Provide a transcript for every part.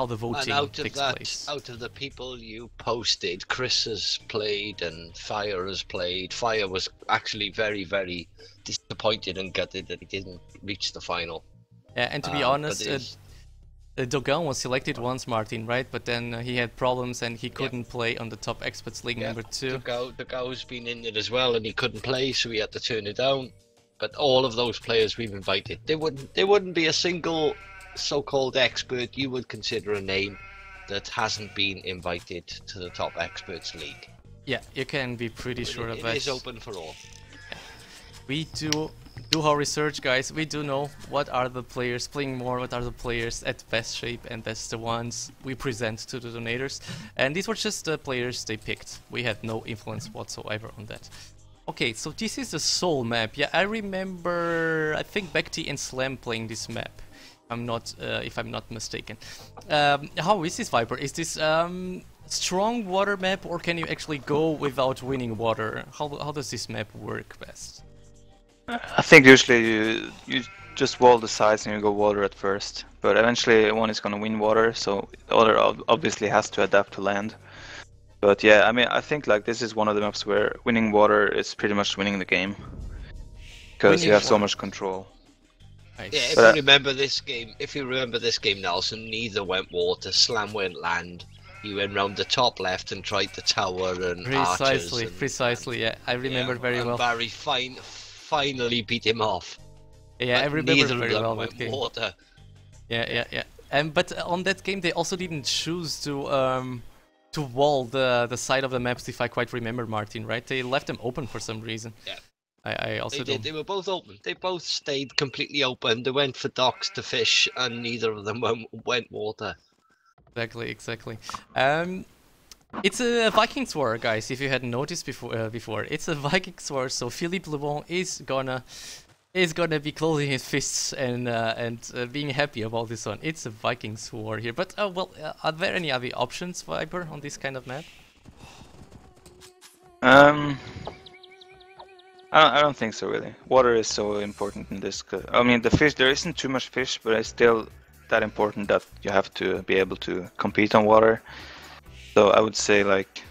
the voting takes place. Out of the people you posted, Chris has played and Fire has played. Fire was actually very, very disappointed and gutted that he didn't reach the final. Yeah, and to be honest, Dogan was selected once, Martin, right? But then he had problems and he couldn't play on the Top Experts League number 2. Dogan's been in it as well and he couldn't play, so we had to turn it down. But all of those players we've invited, there wouldn't be a single so-called expert you would consider a name that hasn't been invited to the Top Experts League. Yeah, you can be pretty sure of that. It is open for all. Yeah. We do our research, guys. We do know what are the players playing more, what are the players at best shape, and that's the ones we present to the donators. And these were just the players they picked. We had no influence whatsoever on that. Okay, so this is the Soul map. Yeah, I remember, I think BacT and Slam playing this map. If I'm not mistaken. How is this, Viper? Is this strong water map, or can you actually go without winning water? How does this map work best? I think usually you just wall the sides and you go water at first, but eventually one is gonna win water, so the other obviously has to adapt to land. But yeah, I mean, I think like this is one of the maps where winning water is pretty much winning the game, because you have so much control. Nice. Yeah, if you remember this game, Nelson, neither went water. Slam went land. He went round the top left and tried the tower and precisely. Yeah, I remember very well. Barry finally beat him off. Yeah, I remember very well that game. Water. Yeah. But on that game, they also didn't choose to wall the side of the maps, if I quite remember, Martin, right? They left them open for some reason. Yeah. I also did. They were both open. They both stayed completely open. They went for docks to fish, and neither of them went water. Exactly. It's a Vikings war, guys. If you hadn't noticed before, it's a Vikings war. So Philippe Lebon is gonna be closing his fists and being happy about this one. It's a Vikings war here. But well, are there any other options, Viper, on this kind of map? I don't think so, really. Water is so important in this. I mean, the fish, there isn't too much fish, but it's still that important that you have to be able to compete on water. So I would say, like,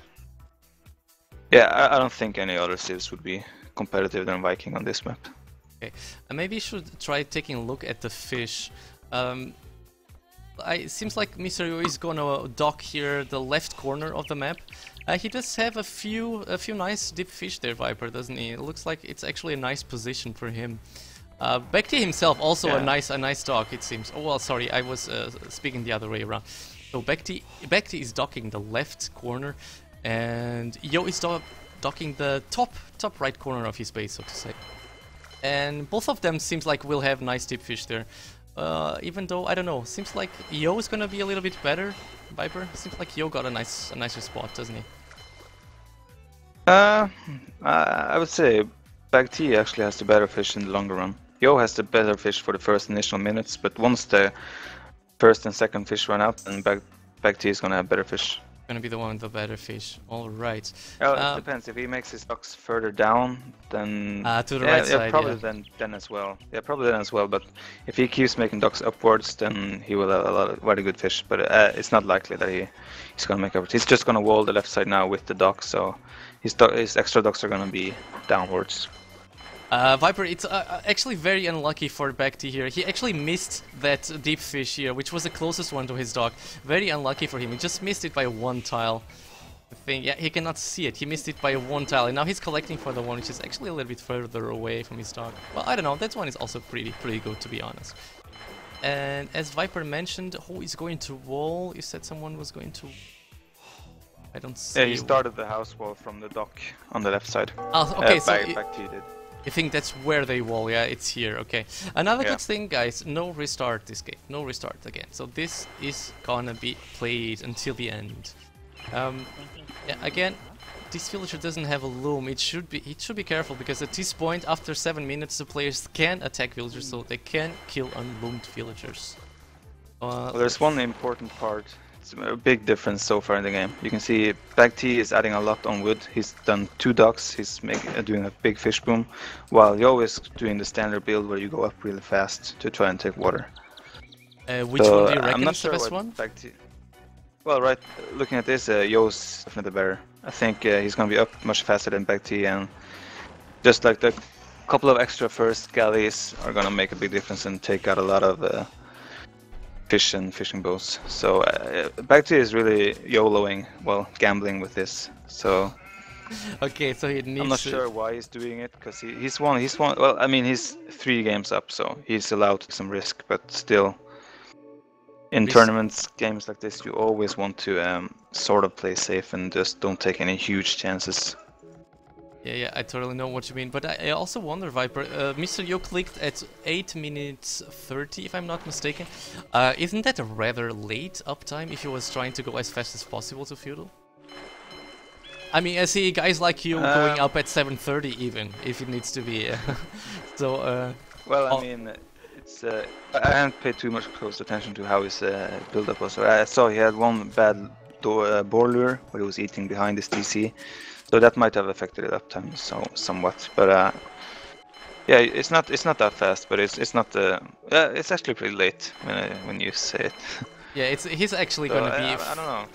yeah, I don't think any other civs would be competitive than Viking on this map. Okay, maybe you should try taking a look at the fish. It seems like Mr. Yo is gonna dock here the left corner of the map. He does have a few nice deep fish there, Viper, doesn't he? It looks like it's actually a nice position for him. BacT himself also a nice dock, it seems. Oh well, sorry, I was speaking the other way around. So BacT is docking the left corner, and Yo is docking the top right corner of his base, so to say. And both of them seems like will have nice deep fish there. Even though, I don't know, seems like Yo is gonna be a little bit better, Viper. Seems like Yo got a nicer spot, doesn't he? I would say BacT actually has the better fish in the longer run. Yo has the better fish for the first initial minutes, but once the first and second fish run out, then BacT is gonna have better fish. Gonna be the one with the better fish. All right. Well, it depends. If he makes his docks further down, then to the right side, probably then as well. Yeah, probably then as well. But if he keeps making docks upwards, then he will have a lot of very good fish. But it's not likely that he's gonna make upwards. He's just gonna wall the left side now with the docks, so his extra docks are gonna be downwards. Viper, it's actually very unlucky for BacT here. He actually missed that deep fish here, which was the closest one to his dock. Very unlucky for him. He just missed it by one tile. Yeah, he cannot see it. He missed it by one tile, and now he's collecting for the one which is actually a little bit further away from his dock. Well, I don't know. That one is also pretty good, to be honest. And as Viper mentioned, who is going to wall? You said someone was going to... I don't see... Yeah, he started the house wall from the dock on the left side. Oh, okay, so... BacT did. You think that's where they wall? Yeah, it's here. Okay. Another good thing, guys, no restart this game. No restart again. So this is gonna be played until the end. Yeah, again, this villager doesn't have a loom. It should be careful, because at this point, after 7 minutes, the players can attack villagers, so they can kill unloomed villagers. Well, there's one important part. It's a big difference so far in the game. You can see BacT is adding a lot on wood. He's done 2 docks, he's doing a big fish boom, while Yo is doing the standard build where you go up really fast to try and take water. Which So, one do you I'm reckon not is sure the best what one? BacT. Well, right, looking at this, Yo's definitely better. I think he's gonna be up much faster than BacT, and just like the couple of extra first galleys are gonna make a big difference and take out a lot of fish and fishing boats. So BacT is really YOLOing, well, gambling with this. So Okay, so he needs I'm not sure why he's doing it, because he's won. Well, I mean, he's 3 games up, so he's allowed to take some risk, but still. In tournaments, games like this, you always want to sort of play safe and just don't take any huge chances. Yeah, I totally know what you mean, but I also wonder, Viper, Mr. Yo clicked at 8 minutes 30, if I'm not mistaken. Isn't that a rather late uptime if he was trying to go as fast as possible to Feudal? I mean, I see guys like you going up at 7:30 even, if it needs to be. So, well, I mean, it's I haven't paid too much close attention to how his build-up was. I saw he had one bad boar lure where he was eating behind his TC, so that might have affected it uptime somewhat. But yeah, it's not that fast, but it's not it's actually pretty late when you say it. Yeah, he's actually So, gonna be. I don't know.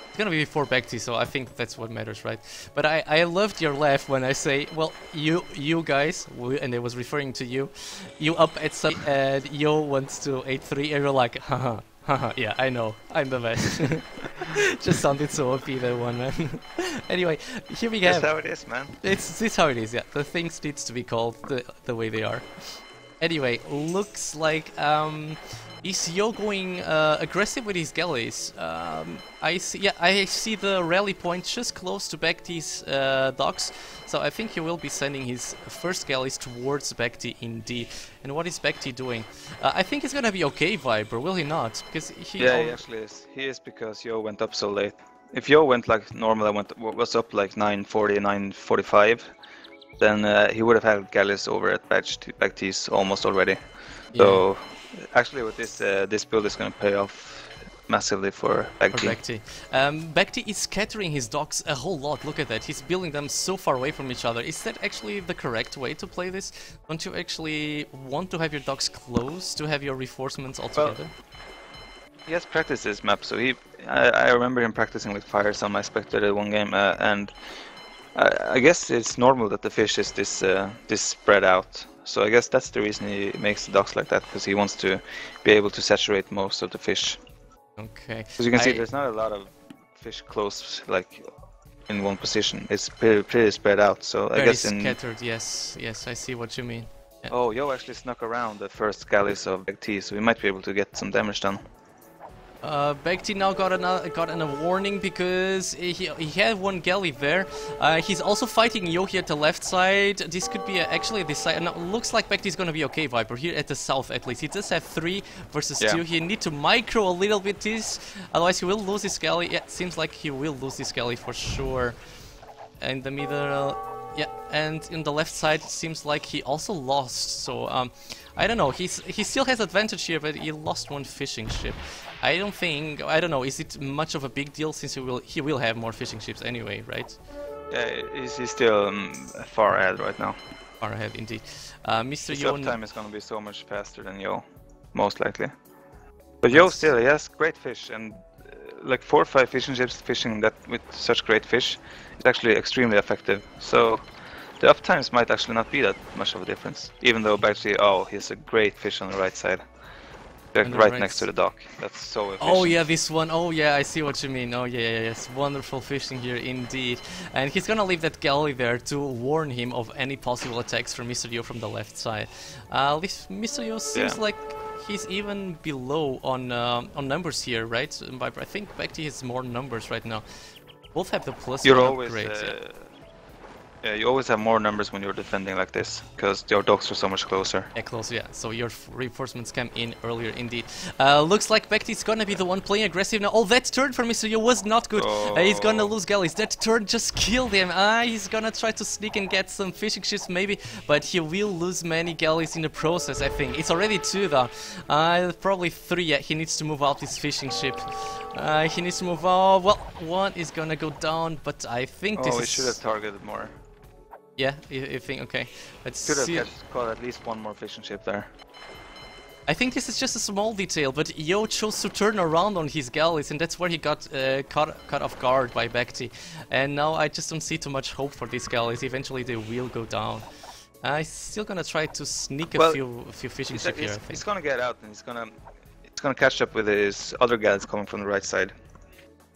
It's gonna be before BacT, so I think that's what matters, right? But I loved your laugh when I say, well, you guys, and I was referring to you, you up at some, and Yo wants to 8-3, and you're like, haha, haha, yeah, I know, I'm the best. Just sounded so OP, that one, man. Anyway, here we have. That's how it is, man. It's how it is, yeah. The things needs to be called the way they are. Anyway, looks like is Yo going aggressive with his galleys? I see the rally point just close to BacT's docks, so I think he will be sending his first galleys towards BacT indeed. And what is BacT doing? I think he's gonna be okay, Viper, will he not? Because he actually is. He is, because Yo went up so late. If Yo went like normal, was up like 9:40, 9:45, then he would have had galleys over at BacT's almost already. Yeah. So actually, with this build is going to pay off massively for BacT. BacT is scattering his docks a whole lot. Look at that. He's building them so far away from each other. Is that actually the correct way to play this? Don't you actually want to have your docks close to have your reinforcements all together? He has practiced this map, so I remember him practicing with fires on my spectator one game, and I guess it's normal that the fish is this spread out. So I guess that's the reason he makes the docks like that, because he wants to be able to saturate most of the fish. Okay. As you can see, there's not a lot of fish close, like in one position. It's pretty spread out. So I guess scattered. Yes, I see what you mean. Yeah. Oh, Yo actually snuck around the first galleys of BacT, so we might be able to get some damage done. BacT now got a warning because he had one galley there. He's also fighting Yo here at the left side. This could be actually this side. Now, looks like BacT is gonna be okay, Viper, here at the south at least. He does have 3 versus 2. He need to micro a little bit this, otherwise he will lose his galley. Yeah, seems like he will lose this galley for sure. In the middle, yeah, and in the left side it seems like he also lost. So I don't know. He still has advantage here, but he lost one fishing ship. I don't know, is it much of a big deal since he will have more fishing ships anyway, right? Yeah, he's still far ahead right now. Far ahead, indeed. Mr. Yo... His uptime is going to be so much faster than Yo, most likely. But Yo still, he has great fish, and like 4 or 5 fishing ships fishing that with such great fish is actually extremely effective. So the uptimes might actually not be that much of a difference, even though BacT, he's a great fish on the right side. Right next to the dock. That's so efficient. Oh yeah, this one. Oh yeah, I see what you mean. Oh yeah, yes. Wonderful fishing here indeed. And he's gonna leave that galley there to warn him of any possible attacks from Mr. Yo from the left side. Mr. Yo seems like he's even below on numbers here, right? I think BacT has more numbers right now. Both have the plus You're one always, upgrade. Yeah, you always have more numbers when you're defending like this, because your docks are so much closer. Yeah, closer, yeah. So your reinforcements come in earlier indeed. Looks like BacT's gonna be the one playing aggressive now. Oh, that turn for Mr. Yo was not good. He's gonna lose galleys. That turn just killed him. He's gonna try to sneak and get some fishing ships maybe, but he will lose many galleys in the process, I think. It's already 2 though. Probably 3, yeah. He needs to move out his fishing ship. He needs to move out. Well, 1 is gonna go down, but I think this is... he should have targeted more. Yeah, you think, okay. Let's Could see. have caught at least 1 more fishing ship there. I think this is just a small detail, but Yo chose to turn around on his galleys, and that's where he got caught off guard by BacT. And now I just don't see too much hope for these galleys. Eventually they will go down. I'm still gonna try to sneak a few fishing ships here, I think. He's gonna get out, and it's gonna catch up with his other galleys coming from the right side.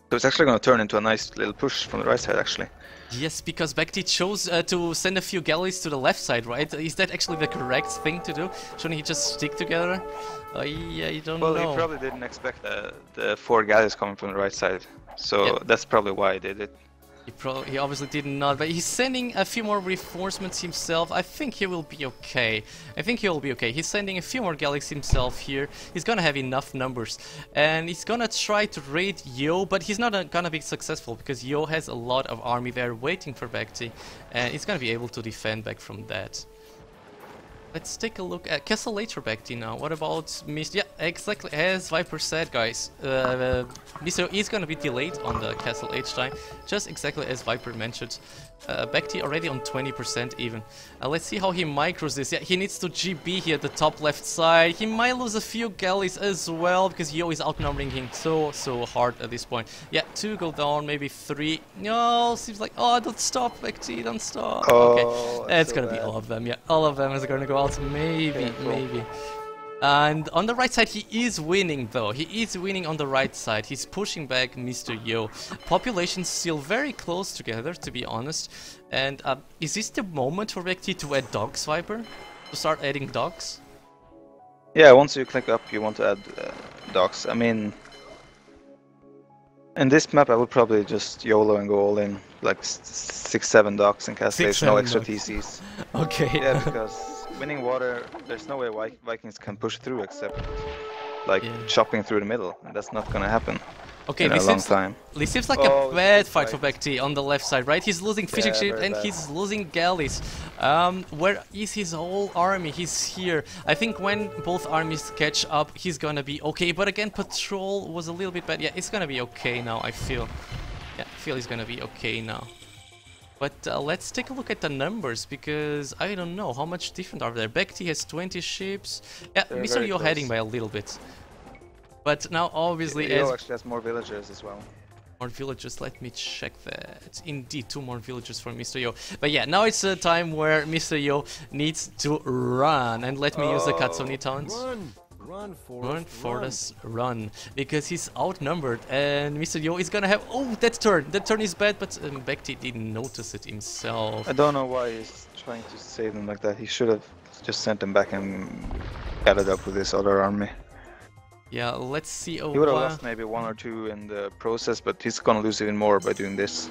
So it's actually gonna turn into a nice little push from the right side, actually. Yes, because BacT chose to send a few galleys to the left side, right? Is that actually the correct thing to do? Shouldn't he just stick together? Yeah, you don't know. Well, he probably didn't expect the 4 galleys coming from the right side, so that's probably why he did it. He obviously did not, but he's sending a few more reinforcements himself. I think he will be okay. He's sending a few more galleys himself here. He's gonna have enough numbers. And he's gonna try to raid Yo, but he's not gonna be successful because Yo has a lot of army there waiting for BacT. And he's gonna be able to defend back from that. Let's take a look at Castle later BacT now. What about Mr. Yeah, exactly as Viper said, guys. Mr. is gonna be delayed on the Castle H time, just exactly as Viper mentioned. BacT already on 20% even. Let's see how he micros this. Yeah, he needs to GB here at the top left side. He might lose a few galleys as well because Yo is outnumbering him so hard at this point. Yeah, 2 go down, maybe 3. No, seems like, oh, don't stop, BacT, don't stop. Oh, okay, that's gonna be all of them. Yeah, all of them is gonna go out. Maybe. And on the right side, he is winning though. He is winning on the right side. He's pushing back Mr. Yo. Population's still very close together, to be honest. And is this the moment for BacT to add dogs, Viper? To start adding dogs? Yeah, once you click up, you want to add dogs. I mean, in this map, I would probably just YOLO and go all in, like 6-7 docks and castle, no extra TCs. Okay. Yeah, because winning water, there's no way Vikings can push through except like chopping through the middle, and that's not gonna happen. Okay, in a long time. This seems like a bad fight for BacT on the left side, right? He's losing fishing ships and he's losing galleys. Where is his whole army? He's here. I think when both armies catch up, he's gonna be okay. But again, patrol was a little bit bad. Yeah, it's gonna be okay now, I feel. Yeah, I feel he's gonna be okay now. But let's take a look at the numbers, because I don't know how much different are there. BacT has 20 ships. Yeah, Mr. Yo heading by a little bit. But now obviously Yo actually has more villagers as well. More villagers, let me check that. Indeed, 2 more villagers for Mr. Yo. But yeah, now it's a time where Mr. Yo needs to run. And let me use the Katsuni taunt. Run, because he's outnumbered and Mr. Yo is gonna have, oh, that turn is bad, but BacT didn't notice it himself. I don't know why he's trying to save them like that. He should have just sent them back and gathered up with his other army. Yeah, let's see. He would have lost maybe 1 or 2 in the process, but he's gonna lose even more by doing this.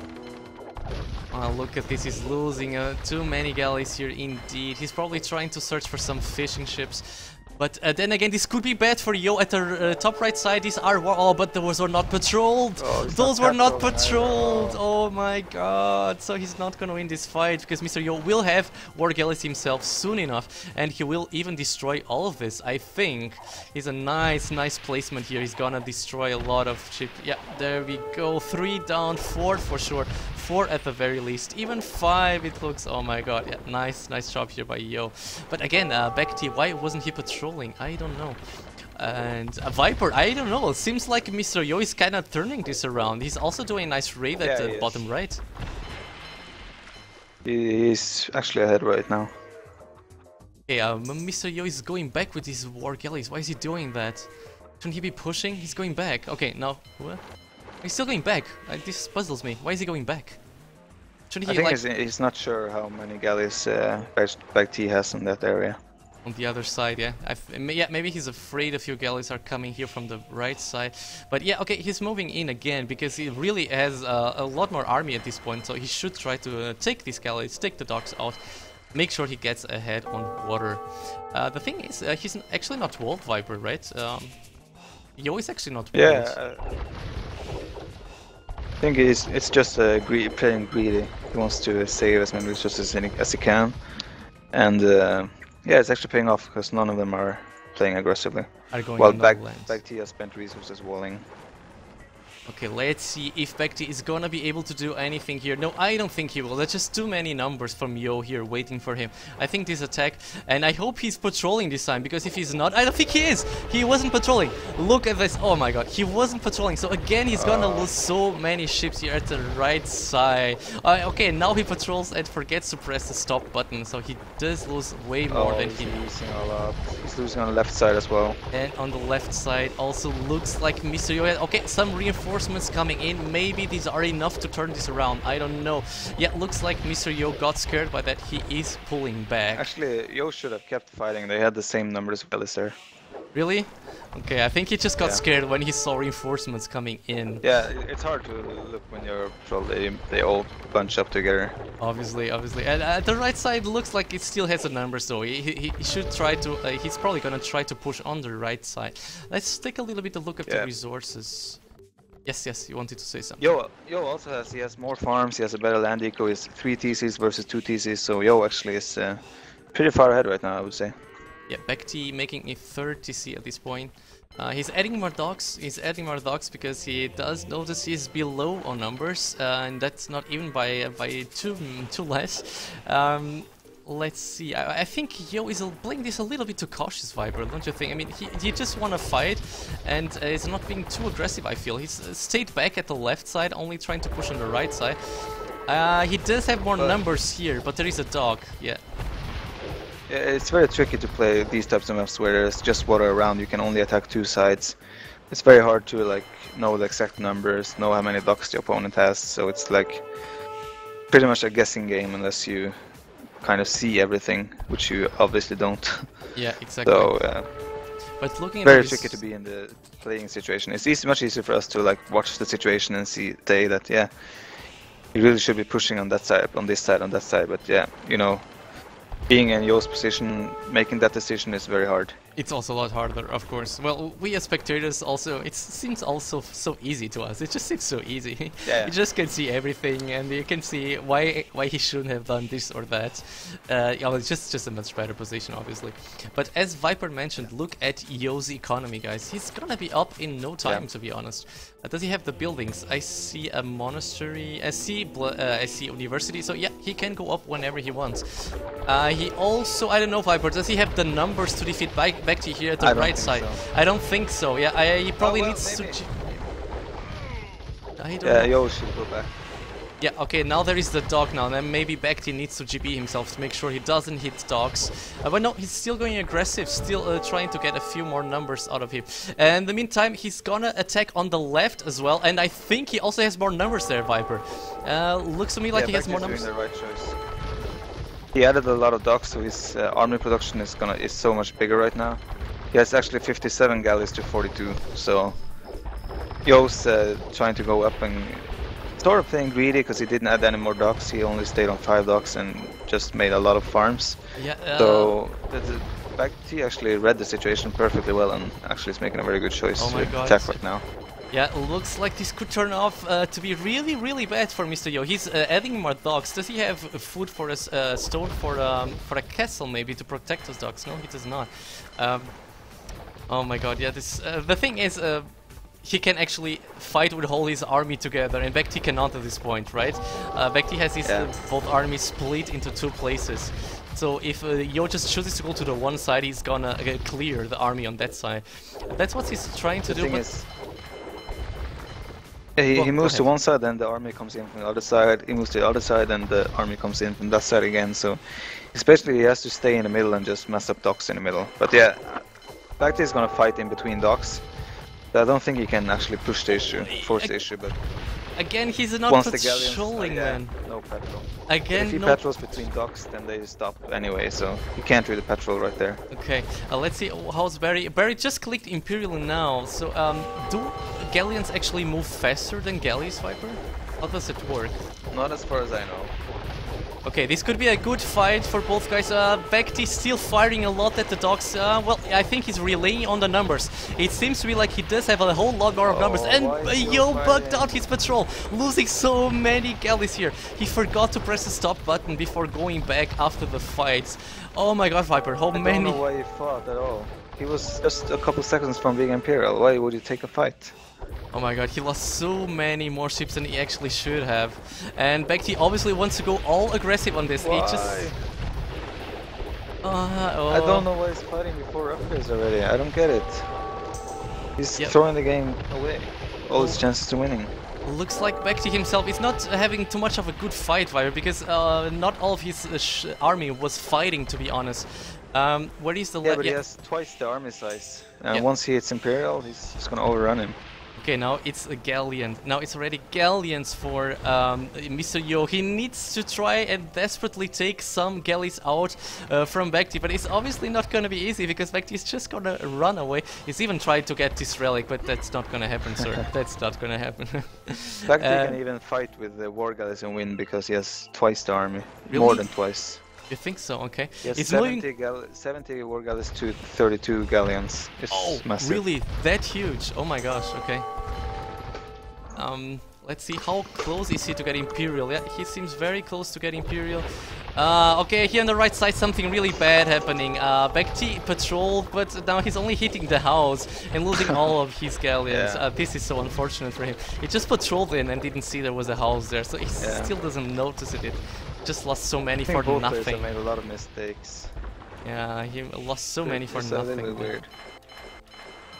Look at this, he's losing too many galleys here indeed. He's probably trying to search for some fishing ships. But then again, this could be bad for Yo at the top right side. These are but those were not patrolled. Those were not patrolled. Oh my god! So he's not gonna win this fight because Mr. Yo will have war galleys himself soon enough, and he will even destroy all of this. I think he's a nice placement here. He's gonna destroy a lot of ships. Yeah, there we go. 3 down, 4 for sure. 4 at the very least, even 5 it looks. Oh my god, yeah, nice job here by Yo. But again, BacT, why wasn't he patrolling? I don't know. And Viper, I don't know, it seems like Mr. Yo is kind of turning this around. He's also doing a nice raid at the bottom right. He's actually ahead right now. Okay, Mr. Yo is going back with his war galleys. Why is he doing that? Shouldn't he be pushing? He's going back. Okay, now what? He's still going back. This puzzles me. Why is he going back? Shouldn't he, I think he's not sure how many galleys BacT has in that area. On the other side, yeah. Yeah, maybe he's afraid a few galleys are coming here from the right side. But yeah, okay, he's moving in again because he really has a lot more army at this point. So he should try to take these galleys, take the docks out, make sure he gets ahead on water. The thing is, he's actually not walled, Viper, right? Yo is actually not walled. Yeah. I think it's just playing greedy. He wants to save as many resources as he can, and yeah, it's actually paying off because none of them are playing aggressively. Are going while BacT has spent resources walling. Okay, let's see if BacT is gonna be able to do anything here. No, I don't think he will. There's just too many numbers from Yo here waiting for him. I think this attack, and I hope he's patrolling this time, because if he's not, I don't think he is. He wasn't patrolling. Look at this. Oh my god, he wasn't patrolling. So again, he's gonna lose so many ships here at the right side. Okay, now he patrols and forgets to press the stop button, so he does lose way more than he needs. Losing a lot. He's losing on the left side as well. And on the left side also looks like Mr. Yo had, okay, some reinforcements coming in. Maybe these are enough to turn this around. I don't know. Yeah, looks like Mr. Yo got scared by that. He is pulling back. Actually, Yo should have kept fighting. They had the same numbers as Belisar. Really? Okay, I think he just got scared when he saw reinforcements coming in. Yeah, it's hard to look when you're patrol. They all bunch up together. Obviously. And the right side looks like it still has the numbers though. He should try to, he's probably gonna try to push on the right side. Let's take a little bit of look at the resources. Yes, you wanted to say something. Yo also has more farms, he has a better land eco, he's 3 TCs versus 2 TCs, so Yo actually is pretty far ahead right now, I would say. Yeah, BacT making a third TC at this point. He's adding more docks. Because he does notice he's below on numbers, and that's not even by too less. Let's see. I think Yo is playing this a little bit too cautious, Viper, don't you think? I mean, he just want to fight, and is not being too aggressive, I feel. He's stayed back at the left side, only trying to push on the right side. He does have more numbers here, but there is a dog, yeah. It's very tricky to play these types of maps where there's just water around, you can only attack 2 sides. It's very hard to like know the exact numbers, know how many docks the opponent has, so it's like pretty much a guessing game unless you kind of see everything, which you obviously don't. Yeah, exactly. So but looking at very tricky to be in the playing situation. It's much easier for us to like watch the situation and say that you really should be pushing on that side, on this side, on that side. But yeah, you know, being in Yo's position, making that decision is very hard. It's also a lot harder, of course. Well, we as spectators also, it seems also so easy to us. It just seems so easy. Yeah. You just can see everything, and you can see why he shouldn't have done this or that. It's just a much better position, obviously. But as Viper mentioned, look at Yo's economy, guys. He's gonna be up in no time, to be honest. Does he have the buildings? I see a monastery. I see university. So yeah, he can go up whenever he wants. He also, I don't know, Viper. Does he have the numbers to defeat BacT here at the right side? So. I don't think so. Yeah, he probably needs maybe. to. Yo should go back. Yeah, okay, now there is the dog now, and maybe BacT needs to GB himself to make sure he doesn't hit dogs. But no, he's still going aggressive, still trying to get a few more numbers out of him. And in the meantime, he's gonna attack on the left as well, and I think he also has more numbers there, Viper. Looks to me like he has more numbers. Doing the right choice. He added a lot of docks, so his army production is so much bigger right now. He has actually 57 galleys to 42, so Yo's trying to go up and sort of playing greedy because he didn't add any more docks. He only stayed on 5 docks and just made a lot of farms. Yeah. So BacT actually read the situation perfectly well and actually is making a very good choice to attack right now. Yeah, looks like this could turn off to be really bad for Mr. Yo. He's adding more dogs. Does he have food for a stone for a castle maybe to protect those dogs? No, he does not. Oh my god, yeah. This the thing is. He can actually fight with all his army together, and BacT cannot at this point, right? BacT has his both armies split into 2 places. So if Yo just chooses to go to the one side, he's gonna clear the army on that side. That's what he's trying to do. He moves to one side, then the army comes in from the other side. He moves to the other side, and the army comes in from that side again. So especially he has to stay in the middle and just mess up docks in the middle. But yeah, BacT is gonna fight in between docks. I don't think he can actually push the issue, force the issue, but again, he's not patrolling, man. No patrol. Again, if he patrols between docks, then they stop anyway, so you can't really patrol right there. Okay, let's see how's Barry. Barry just clicked Imperial now, so do galleons actually move faster than galleys, Viper? How does it work? Not as far as I know. Okay, this could be a good fight for both guys. BacT still firing a lot at the dogs. Well, I think he's relaying on the numbers. It seems to be like he does have a whole lot more of numbers. And Yo bugged out his patrol, losing so many galleys here. He forgot to press the stop button before going back after the fights. Oh my god, Viper, how many... I don't know why he fought at all. He was just a couple seconds from being Imperial. Why would you take a fight? Oh my god, he lost so many more ships than he actually should have. And BacT obviously wants to go all aggressive on this. Why? He just... I don't know why he's fighting before upgrades already. I don't get it. He's throwing the game away. All his chances to winning. Looks like BacT himself is not having too much of a good fight, Viper, because not all of his army was fighting, to be honest. Where is the... Yeah, but he has twice the army size. And once he hits Imperial, he's just gonna overrun him. Okay, now it's a galleon. Now it's already galleons for Mr. Yo. He needs to try and desperately take some galleys out from BacT, but it's obviously not gonna be easy because BacT is just gonna run away. He's even tried to get this relic, but that's not gonna happen, sir. That's not gonna happen. BacT can even fight with the war galleys and win because he has twice the army. Really? More than twice. You think so? Okay. Yes, it's 70 war galleys to 32 galleons. It's massive. Really? That huge? Oh my gosh, okay. Let's see, how close is he to get Imperial? Yeah, he seems very close to get Imperial. Okay, here on the right side something really bad happening. BacT patrol, but now he's only hitting the house and losing all of his galleons. This is so unfortunate for him. He just patrolled in and didn't see there was a house there, so he still doesn't notice it. Just lost so many for both nothing. Players have made a lot of mistakes. Yeah, he lost so many for nothing. A little bit weird.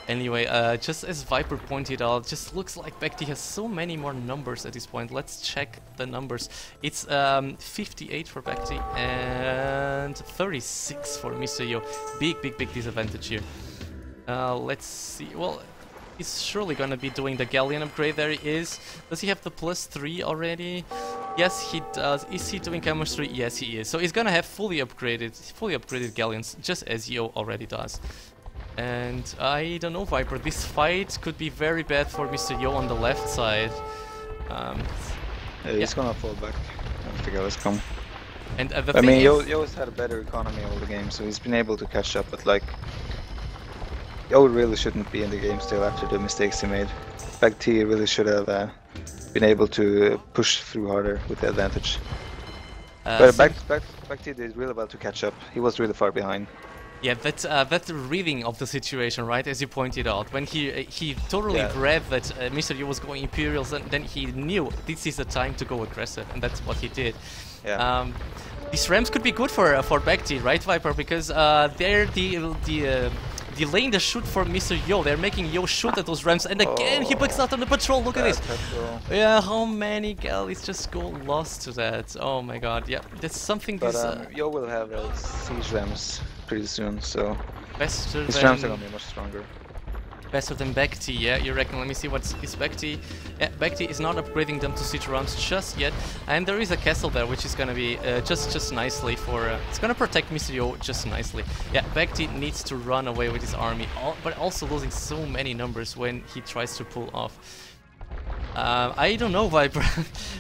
Anyway, just as Viper pointed out, just looks like BacT has so many more numbers at this point. Let's check the numbers. It's 58 for BacT and 36 for Mr. Yo. Big disadvantage here. Let's see. Well, he's surely gonna be doing the galleon upgrade. There he is. Does he have the +3 already? Yes, he does. Is he doing chemistry? Yes, he is. So he's gonna have fully upgraded galleons, just as Yo already does. And I don't know, Viper, this fight could be very bad for Mr. Yo on the left side. He's gonna fall back after galleys come. And I mean, Yo's had a better economy all the game, so he's been able to catch up, but like... Yo really shouldn't be in the game still after the mistakes he made. BacT really should have been able to push through harder with the advantage. But BacT did really well to catch up. He was really far behind. Yeah, that's the reading of the situation, right? As you pointed out, when he totally read that Mr. Yo was going Imperials, and then he knew this is the time to go aggressive, and that's what he did. Yeah. These Rams could be good for BacT, right, Viper? Because they're delaying the shoot for Mr. Yo. They're making Yo shoot at those Rams, and again he picks out on the patrol. Look at this. Yeah, how many galleys just go lost to that? Oh my god. Yeah, that's something. But Yo will have siege Rams pretty soon, so his Rams are gonna be much stronger. Better than BacT, yeah, you reckon? Let me see, what is BacT? Yeah, BacT is not upgrading them to siege rounds just yet, and there is a castle there which is gonna be just nicely for it's gonna protect Mr. Yo just nicely. Yeah, BacT needs to run away with his army, but also losing so many numbers when he tries to pull off. I don't know, Viper.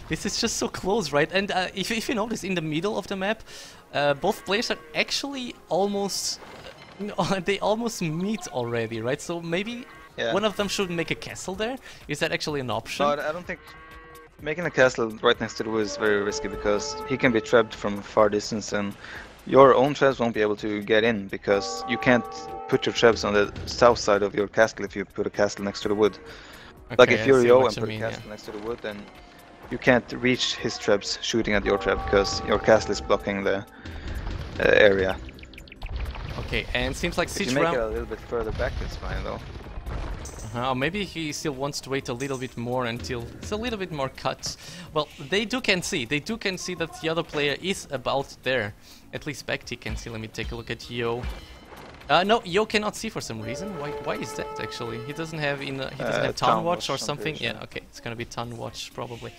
This is just so close, right? And if you notice, in the middle of the map, both players are actually almost... they almost meet already, right? So maybe one of them should make a castle there? Is that actually an option? No, I don't think... Making a castle right next to the wood is very risky because he can be trapped from far distance and your own traps won't be able to get in because you can't put your traps on the south side of your castle if you put a castle next to the wood. Okay, like if you're Yo and put a castle next to the wood, then you can't reach his traps shooting at your trap because your castle is blocking the area. Okay, and seems like siege round... If you make it a little bit further back, it's fine though. Maybe he still wants to wait a little bit more until it's a little bit more cut. Well, they can see that the other player is about there. At least BacT can see. Let me take a look at Yo. No, Yo cannot see for some reason. Why is that actually? He doesn't have he doesn't have Town Watch or something. Yeah, okay, it's gonna be Town Watch probably.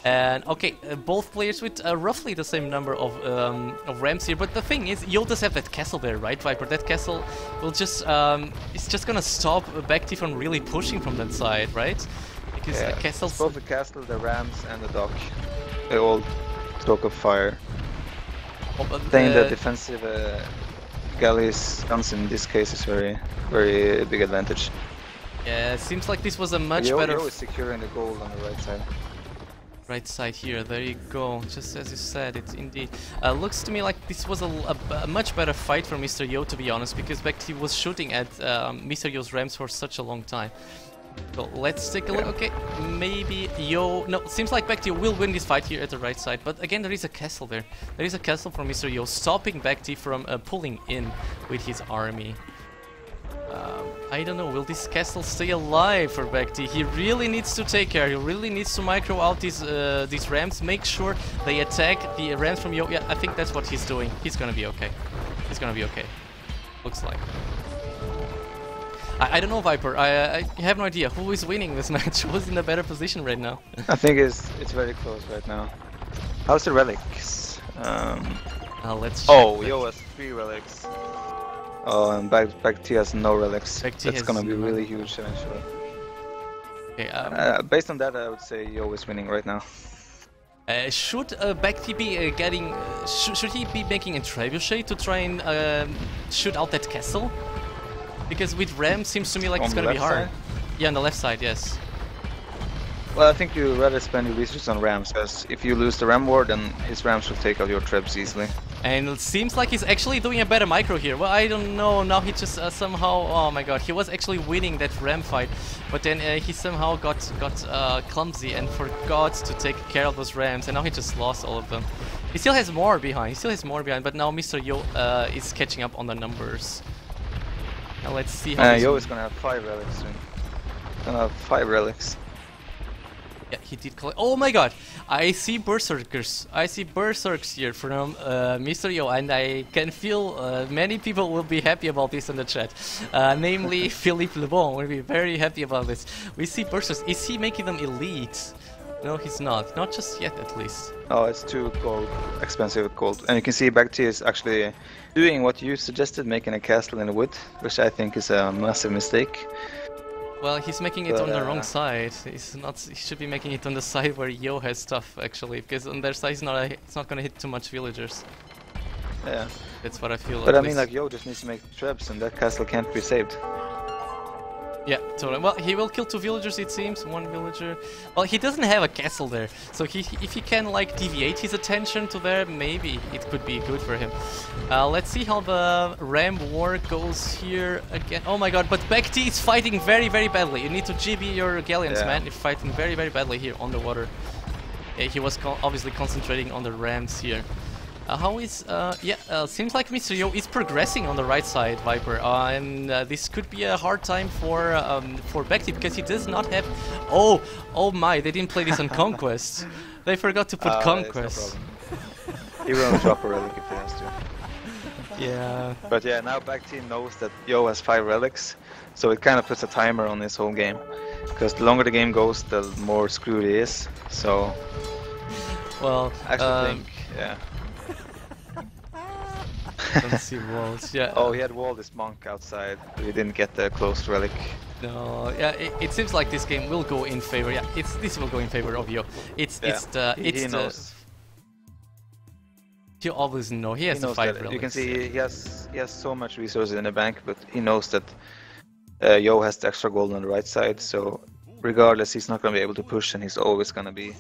And okay, both players with roughly the same number of Rams here, but the thing is, Yo does have that castle there, right, Viper? That castle will just it's just gonna stop BacT from really pushing from that side, right? Because the castle's... Both the castle, the Rams, and the dock, they all stroke of fire. Saying that defensive galleys guns in this case is very big advantage. Yeah, it seems like this was a much better... Yo is securing the gold on the right side. Right side here, there you go, just as you said, it's indeed. Looks to me like this was a much better fight for Mr. Yo, to be honest, because BacT was shooting at Mr. Yo's Rams for such a long time. So let's take a look. Okay, maybe Yo... No, seems like BacT will win this fight here at the right side, but again there is a castle there. There is a castle from Mr. Yo, stopping BacT from pulling in with his army. I don't know, will this castle stay alive for BacT? He really needs to take care, he really needs to micro out these Rams, make sure they attack the Rams from Yo. Yeah, I think that's what he's doing. He's gonna be okay. He's gonna be okay. Looks like. I don't know, Viper, I have no idea who is winning this match, who's in a better position right now. I think it's very close right now. How's the relics? Let's check. Oh, Yo has 3 relics. Oh, and BacT has no relics. That's gonna be really huge eventually. Okay, based on that, I would say Yo is winning right now. Should BacT be getting... should he be making a trebuchet to try and shoot out that castle? Because with Ram, seems to me like it's gonna be hard. Side? Yeah, on the left side, yes. Well, I think you rather spend your resources on Rams, because if you lose the Ram war, then his Rams will take out your trebs easily. And it seems like he's actually doing a better micro here. Well, I don't know, now he just somehow... Oh my god, he was actually winning that Ram fight, but then he somehow got clumsy and forgot to take care of those Rams, and now he just lost all of them. He still has more behind, but now Mr. Yo is catching up on the numbers. Now let's see how Yo is gonna have 5 relics soon. Gonna have 5 relics. Yeah, he did collect. Oh my god! I see berserkers. I see berserks here from Mr. Yo, and I can feel many people will be happy about this in the chat. Namely, Philippe Lebon will be very happy about this. We see berserkers. Is he making them elite? No, he's not. Not just yet, at least. Oh, it's too gold, expensive gold. And you can see BacT is actually doing what you suggested, making a castle in the wood, which I think is a massive mistake. Well, he's making it on the wrong side. He's not. He should be making it on the side where Yo has stuff, actually, because on their side it's not gonna hit too much villagers. Yeah. That's what I feel. But I mean, like, Yo just needs to make trebs, and that castle can't be saved. Yeah, totally. Well, he will kill 2 villagers, it seems. 1 villager. Well, he doesn't have a castle there, so if he can like deviate his attention to there, maybe it could be good for him. Let's see how the Ram war goes here again. Oh my god! But BacT is fighting very, very badly. You need to GB your galleons, man. You're fighting very, very badly here on the water. He was obviously concentrating on the Rams here. How is... seems like Mr. Yo is progressing on the right side, Viper, and this could be a hard time for BacT, because he does not have... Oh my, they didn't play this on Conquest. They forgot to put Conquest. No he will drop a relic if he has to. Yeah. But yeah, now BacT knows that Yo has 5 relics, so it kind of puts a timer on this whole game. Because the longer the game goes, the more screwed he is, so... Well, I actually think, yeah. Don't see walls. Yeah. Oh, he had walled his monk outside, but he didn't get the closed relic. No. Yeah. It seems like this game will go in favor. Yeah. This will go in favor of Yo. He knows. He always knows. He has to fight relics. You can see he has so much resources in the bank, but he knows that Yo has the extra gold on the right side. So regardless, he's not going to be able to push, and he's always going to be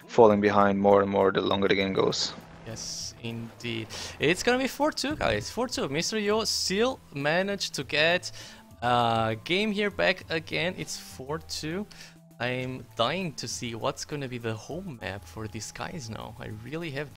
falling behind more and more the longer the game goes. Yes, indeed. It's gonna be 4-2, guys. 4-2. Mr. Yo still managed to get game here back again. It's 4-2. I'm dying to see what's gonna be the home map for these guys now. I really have